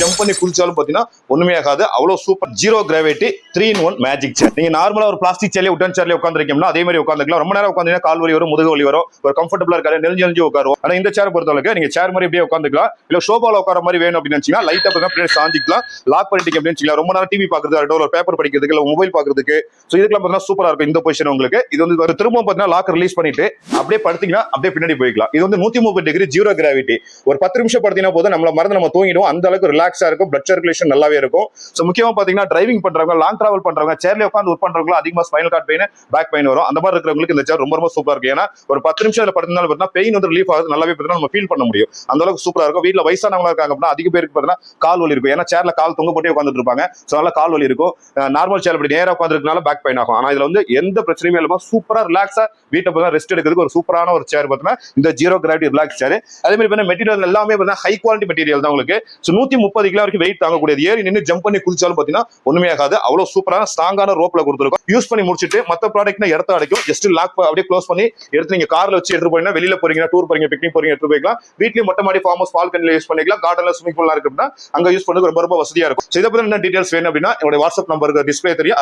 Jump பண்ணி குளிச்சாலும் பாத்தீங்கன்னா ஒண்ணுமே ஆகாது. அவ்வளவு super zero gravity 3-in-1 magic chair. நீங்க நார்மலா ஒரு பிளாஸ்டிக் சேர்ல உட்டன் சேர்ல உட்காந்துருக்கீங்கன்னா அதே மாதிரி உட்காந்துக்கலாம். ரொம்ப நேரம் உட்காந்தீங்கன்னா கால் வலி வரும், முதுகு வலி வரும், ஒரு கம்ஃபர்டபுளா இருக்காது, நெஞ்சு உட்காரும். ஆனா இந்த சேர் பொறுத்தவரைக்கும் நீங்க சேர் மாதிரி அப்படியே உட்காந்துக்கலாம். இல்ல ஷோபால உட்கார மாதிரி வேணும் அப்படின்னு நினைச்சீங்கன்னா லைட்டா பின்னாடி சாஞ்சிக்கலாம், லாக் பண்ணிட்டீங்க அப்படின்னு வச்சுக்கலாம். ரொம்ப நேரம் டிவி பாக்குறது, ஒரு பேப்பர் படிக்கிறதுக்கு, இல்ல மொபைல் பாக்குறதுக்கு, சோ இதுக்கெல்லாம் பாத்தீங்கன்னா சூப்பரா இருக்கும் இந்த பொசிஷன் உங்களுக்கு. இது வந்து திரும்ப பாத்தீங்கன்னா லாக் ரிலீஸ் பண்ணிட்டு அப்படியே படுத்தீங்கன்னா அப்படியே பின்னாடி போய்க்கலாம். இது வந்து 130 டிகிரி ஜீரோ கிராவிட்டி. ஒரு 10 நிமிஷம் படுத்தீங்கன்னா போதும் நம்மள மறந்து நம்ம தூங்கிடுவோம். அந்த அளவுக்கு ரிலாக்ஸா இருக்கும், பிளட் சர்க்குலேஷன் நல்லாவே இருக்கும். சோ முக்கியமா பாத்தீங்கன்னா டிரைவிங் பண்றவங்க, லாங் டிராவல் பண்றவங்க, சேர்ல உட்கார்ந்து ஒர்க் பண்றவங்க அதிகமா spinal cord pain, back pain வரும். அந்த மாதிரி இருக்கிறவங்களுக்கு இந்த சேர் ரொம்ப ரொம்ப சூப்பரா இருக்கு. ஏன்னா ஒரு 10 நிமிஷம் இதுல படுத்தனால பாத்தீங்கன்னா பெயின் வந்து ரிலீஃப் ஆகுது, நல்லாவே பாத்தீங்கன்னா நம்ம ஃபீல் பண்ண முடியும். அந்த அளவுக்கு சூப்பரா இருக்கும். வீட்ல வயசானவங்க இருக்காங்க அப்படின்னா அதிக பேருக்கு பாத்தீங்கன்னா கால் வலி இருக்கும். ஏன்னா சேர்ல கால் தொங்க போட்டே உட்கார்ந்துட்டு இருப்பாங்க. சோ அதனால கால் வலி இருக்கும். நார்மல் சேர் அப்படி நேரா உட்கார்ந்திருக்கனால பேக் பெயின் ஆகும். ஆனா இதுல வந்து எந்த பிரச்சனையும் இல்லாம சூப்பரா ரிலாக்ஸா வீட்டை போய் ரெஸ்ட் எடுக்கிறதுக்கு ஒரு சூப்பரான ஒரு சேர் பாத்தீங்கன்னா இந்த ஜீரோ கிராவிட்டி ரிலாக்ஸ் சேர். அதே மாதிரி மெட்டீரியல் எல்லாமே பாத்தீங்கன்னா ஹை குவாலிட்டி மெட்டீரியல் தான் உங்களுக்கு. சோ 130 கிலோ வரைக்கும் வெயிட் தாங்கக்கூடியது. ஏறி நின்று ஜம்ப் பண்ணி குளிச்சாலும் பாத்தீங்கன்னா ஒண்ணுமே ஆகாது. அவ்வளவு சூப்பரான ஸ்ட்ராங்கான ரோப்ல கொடுத்துருக்கும். யூஸ் பண்ணி முடிச்சிட்டு மத்த ப்ராடக்ட்னா இடத்த அடைக்கும். ஜஸ்ட் லாக் அப்படியே க்ளோஸ் பண்ணி எடுத்து நீங்க கார்ல வச்சு எடுத்து போறீங்கன்னா, வெளியில போறீங்க, டூர் போறீங்க, பிக்னிக் போறீங்க, எடுத்து போய்க்கலாம். வீட்லயும் மொட்டை மாடி, ஃபார்ம் ஹவுஸ், பால்கனில யூஸ் பண்ணிக்கலாம். கார்டன்ல ஸ்விமிங் பூல்லாம் இருக்குன்னா அங்க யூஸ் பண்ணது ரொம்ப ரொம்ப வசதியா இருக்கும். இதை பத்தி என்ன டீடைல்ஸ் வேணும் அப்படின்னா என்னோட வாட்ஸ்அப் நம்பருக்கு டிஸ்பிளே தெரியும்.